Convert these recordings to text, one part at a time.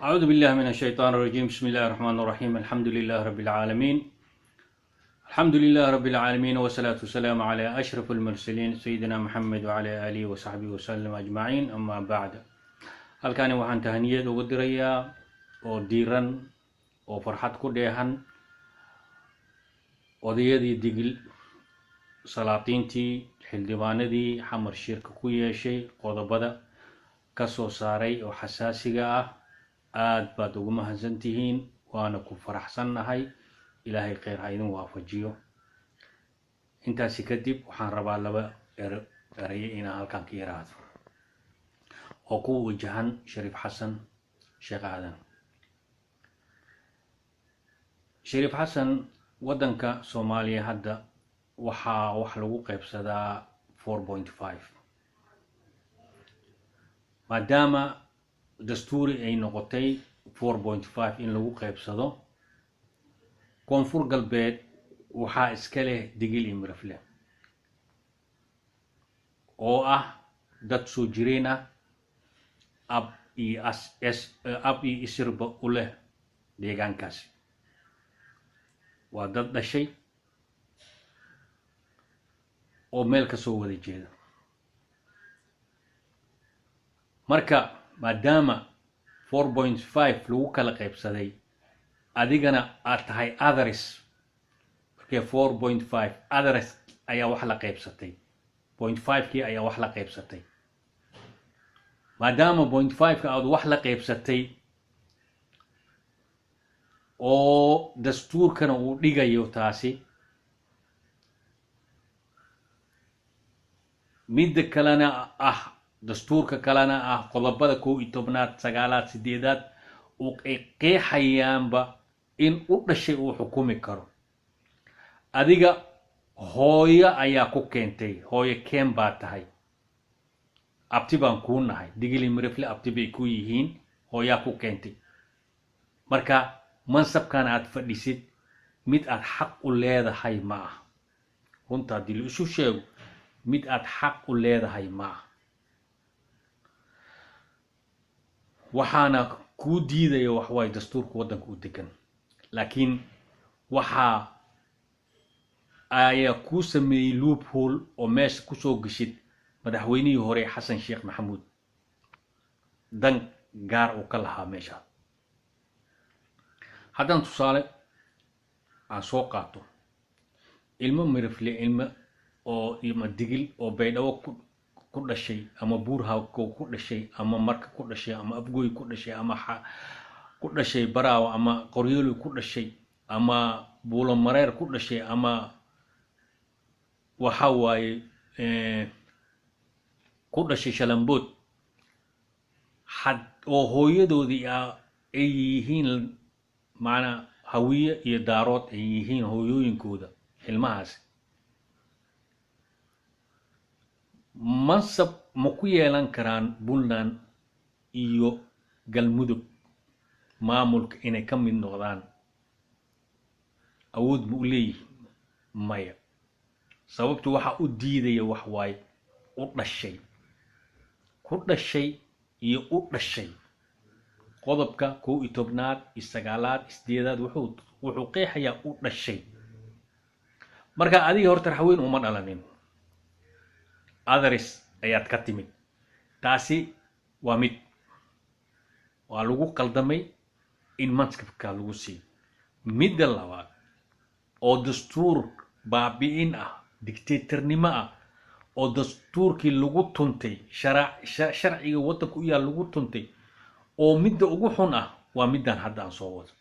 أعوذ بالله من الشيطان الرجيم. بسم الله الرحمن الرحيم. الحمد لله رب العالمين. الحمد لله رب العالمين والصلاة والسلام على أشرف المرسلين سيدنا محمد وعلى آله وصحبه وسلم أجمعين. أما بعد، هل كان وحن تهنية ودريا وديران وفرحات كدهن وديدي دقل سلاطينتي حلدباندي حمر شرك كويا شيء قضبدا كسو ساري وحساسية aad baad ugu mahadsantihiin waana ku faraxsannahay. ilaahay khayr ha idin waafajiyo. intaasi kadib waxaan rabaa laba eray inaan halkan ka yiraahdo oo ku wajahan Shariif Xassan Sheekh Aadan. Shariif Xassan, wadanka Soomaaliya hadda waxaa wax lagu qaybsadaa 4.5 maadaama دستوري أي نقطي 4.5 إن لو قيبصدو كونفورغالبيد وحا إسكاله ديجيل إمرفله أو دات سوجرينا أب إي إسرب أوله ديغان كاسي ودات دا شيء أو ميل كسو ودي جيدا مركا maadaama 4.5 lagu kala qaybsaday adigana aad tahay others markay 4.5 others ayaa wax la qaybsatay 0.5 kii ayaa wax la qaybsatay maadaama 0.5 ka aad wax la qaybsatay oo dastuurkana uu dhigayo taasi mid kalena dastuurka kalena qodobada 11aad 9aad 8aad oo qeexayaanba in u dhashay uu xukumi karo. adiga hooyo ayaa ku keentay, hooyo keen baa tahay, abti baan ku nahay, digili mirifle abti bay ku yihiin, hooyaa ku keentay. marka mansabkan aad fadhisid mid aad xaq u leedahay ma aha. runta dil isu sheego mid aad xaq u leedahay ma aha. waxaana ku diidayo wax way dastuurka wadanka u degan, laakiin waxa ay ku sameeyay loophole oo meesha ku soo gashid madaxweynihii hore Xassan Sheekh Maxamuud dan gaar u ka lahaa meesha. haddaan tusaale aan soo qaato ilmo mirifle ilmo oo digil oo baydhabo ku dhashay ama buurha ku dhashay ama marka ku dhashay ama afgooy ku dhashay ama ku dhashay Baraawe ama Qoryoolo ku dhashay ama buulo mareer ku dhashay ama waxa waaye ku dhashay Shalambood had oo hooyadoodii ay yihiin maana hawiye iyo daarood ay yihiin hooyooyinkooda ilmahaas mansab ma ku yeelan karaan Puntland iyo Galmudug maamulka inay ka mid noqdaan? awood ma u leeyihiin? maya. sababtu waxa u diidaya wax waay u dhashay ku dhashay iyo u dhashay qodobka 11aad 9aad 8aad wuxuu qeexayaa u dhashay. marka adiga horta raxweyn uma dhalanin, others ayaad ka timid. taasi waa mid waa lagu qaldamay in mansabka lagu siiyo. midda labaad oo dastuur baabi'in dictatornimo oo dastuurkii lagu tuntay sharciga wadanka u yaal lagu tuntay oo midda ugu xun waa middan hadda aan soo wado.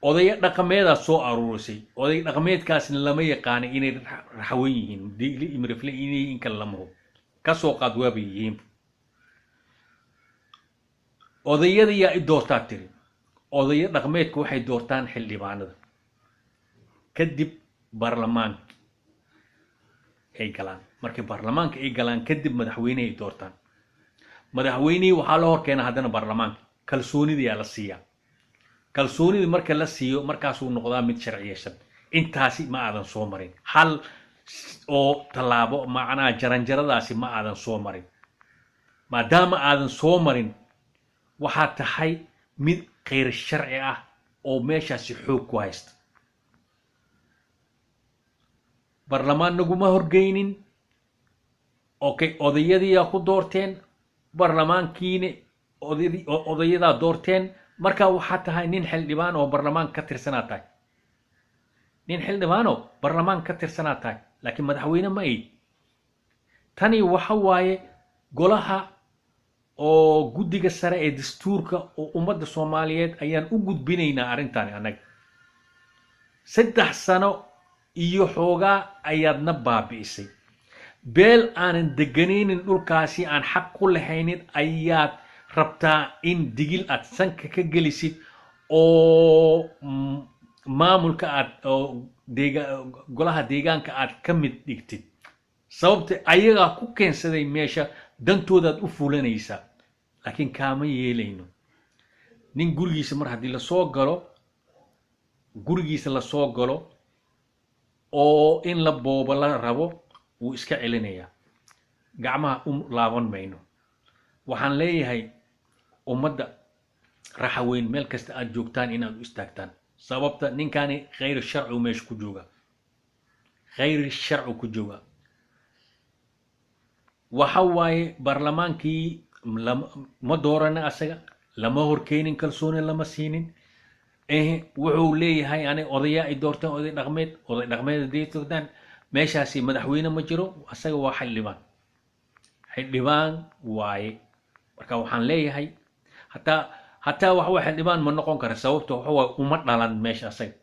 odaya dhaqameeda soo aruurisay, oday dhaqameedkaasna lama yaqaan inay raxweyn yihiin, digli imrifle inay in kala lama hub ka soo qaad waaba yihiin. odayada yaa i doortaa tiri. odaya dhaqameedku waxay doortaan xildhibaanada kadib baarlamaanka ay galaan. markay baarlamaanka ay galaan kadib madaxweyne ay doortaan. madaxweynihii waxaa la hor keenaa haddana baarlamaanka kalsoonida la siiyaa. kalsoonida marka la siiyo markaasuu noqdaa mid sharciyeysan. intaasi ma aadan soo marin, hal oo talaabo macnaa jaranjaradaasi ma aadan soo marin. maadaama aadan soo marin waxaa tahay mid khayr sharci ah oo meeshaasi xoog ku haysta barlamaan naguma horgeynin okay odayadiiyaa ku doorteen barlamaankiina odayadaa doorteen markaa waxaa tahay nin xildhibaan oo barlamaan ka tirsanaa tahay nin xildhibaano barlamaan ka tirsanaa tahay laakiin madaxweyne ma ay tani waxa waaye golaha oo guddiga sare ee dastuurka oo ummadda Soomaaliyeed ayaan u gudbinaynaa arrintan anaga 3 sano iyo xoogaa ayaadna baabi'isay beel aanan deganaynin dhulkaasi aan xaq ku lahaynin ayaad rabtaa in digil aad sanka ka gelisid oo maamulka aad golaha deegaanka aad ka mid dhigtid sababta ayaga ku keensaday meesha dantoodaad u fulanaysaa laakiin kaama yeelayno nin gurigiisa mar haddii la soo galo gurigiisa la soo galo oo in la boobo la rabo wuu iska celinayaa gacmaha laaban mayno waxaan leeyahay ummadda raxaweyn meel kasta aad joogtaan inaad u istaagtaan sababta ninkaani khayr sharci meesha ku jooga khayr sharci ku jooga waxa waaye barlamaankii ma doorana asaga lama horkeenin kalsooni lama siinin wuxuu leeyahay ani odaya ay doorteen oday dhaqmeed deeydaan meeshaasi madaxweyne ma jiro asaga waa xildhibaan waaye marka waxaan leeyahay hataa wax waa xildhibaan ma noqon kara sababta waxa waa uma dhalan meesha asaga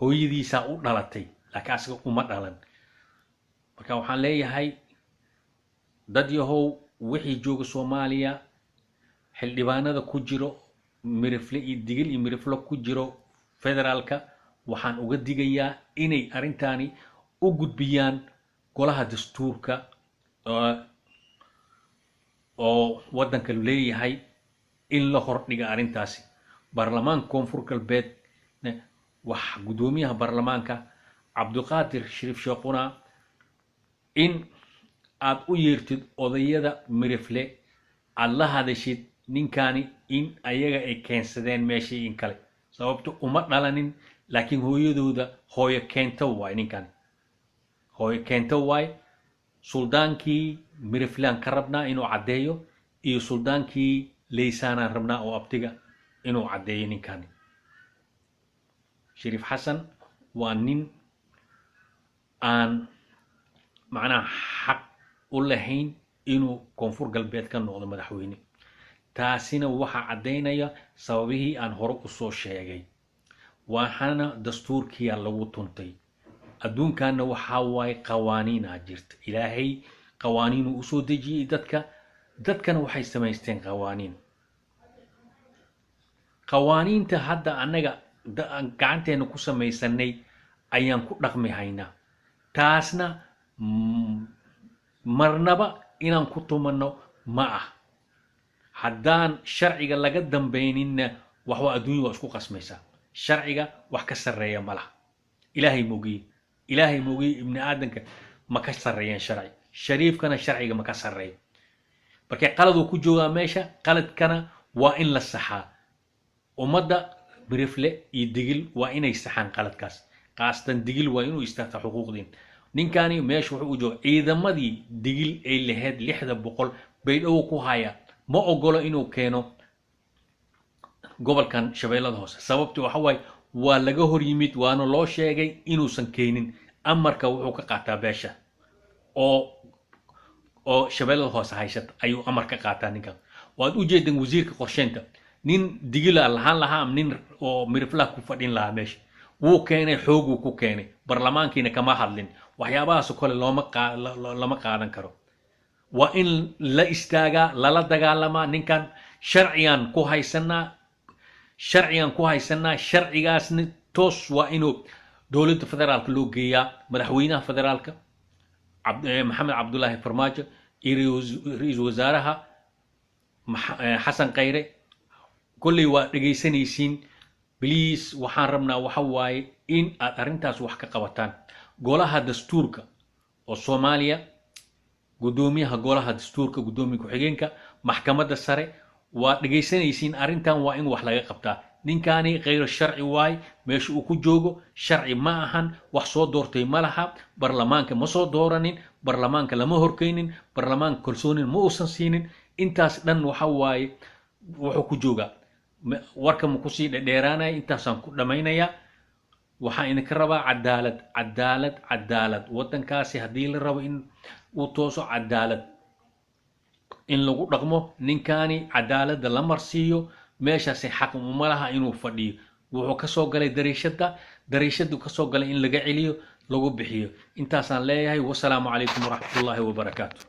hooyadiisa u dhalatay laakiin asaga uma dhalan marka waxaan leeyahay dad yahow wixii jooga Soomaaliya xildhibaanada ku jiro mirifle iyo digil iyo mirifle ku jiro federaalka waxaan uga digayaa inay arrintaani u gudbiyaan golaha dastuurka oo waddanka leeyahay in la hordhiga arrintaasi baarlamaanka koonfur galbeed wax gudoomiyaha baarlamaanka cabdiqaadir shariif sheekhuna in aad u yeertid odayada mirifle aad la hadashid ninkaani in ayaga ay keensadeen meeshii in kale sababto uma dhalanin laakiin hooyadooda hooyo keento waay ninkan hooyo keento waay suldaankii miriflaan ka rabnaa inuu caddeeyo iyo suldaankii leysaanaan rabnaa oo abtiga inuu caddeeyo ninkani shariif xasan waa nin aan macnaha xaq u lahayn inuu koonfur galbeed ka noqdo madaxweyne taasina waxaa caddaynaya sababihii aan hore u soo sheegay waxaana dastuurkiyaa lagu tuntay adduunkaana waxaa waaye qawaaniinaa jirta ilaahay qawaaniinuu usoo dejiyey dadkana waxay samaysteen qawaaniinta hadda annaga gacanteena ku samaysanay ayaan ku dhaqmi haynaa taasna marnaba inaan ku tumanno ma ah haddaan sharciga laga dambayninna waxwa adduunya waa isku qasmaysaa sharciga wax ka sarreeya ma laha ilaahay moogiye ibni aadanka ma ka sarreeyaan sharci shariifkana sharciga ma ka sarreeyo markay qaladuu ku joogaa meesha qaladkana waa in la saxaa ummadda birifle iyo digil waa inay saxaan qaladkaas qaasatan digil waa inuu istaagta xuquuqdiin ninkani meesha wuxuu u jooga ciidamadii digil ay lahayd 600 bay dhow ku hayaan ma ogolo inuu keeno gobolkan shabeellada hoose sababtu waxa way waa laga hor yimid waana loo sheegay inuusan keenin amarka wuxuu ka qaataa beesha oo shabeellada hoose haysata ayuu amar ka qaataa ninkan waad u jeedin wasiirka qorsheynta nin digila lahaan lahaa nin oo miriflaha ku fadhin lahaa meesha wuu keenay xooguu ku keenay barlamaankiina kama hadlin waxyaabahaas kale lama qaadan karo waa in la istaagaa lala dagaalamaa ninkan sharciyan ku haysanaa sharcigaasna toos waa inuu dowladda federaalka loo geeyaa madaxweynaha federaalka maxamed cabdullaahi farmaajo iyo ra'iisul wasaaraha xasan khayre kolley waa dhegaysanaysiin please waxaan rabnaa waxa waaye in aad arrintaas wax ka qabataan golaha dastuurka oo Soomaaliya gudoomiyaha golaha dastuurka gudoomiye ku-xigeenka maxkamadda sare ودقيسانيسين أرنتان وإن وحلا قبتا نينكاني غير الشرعي واي ماشي وكو جوجو شرعي ما أهان وحصو دورتي مالها برلمانك مصو دورانين برلمانك لما هركينين برلمانك كلسونين موسن سينين انتاس دن وحواي وحكو جوجا warka ma ku sii dheeraanaya intaasaan ku dhamaynaya waxaan idinka rabaa cadaalad waddankaasi haddii la rabo in uu tooso cadaalad in lagu dhaqmo ninkaani cadaaladda la marsiiyo meeshaasi xaq uma laha inuu fadhiyo wuxuu ka soo galay dariishadu ka soo galay in laga celiyo lagu bixiyo intaasaan leeyahay wasalaamu calaykum waraxmatullaahi wabarakaatu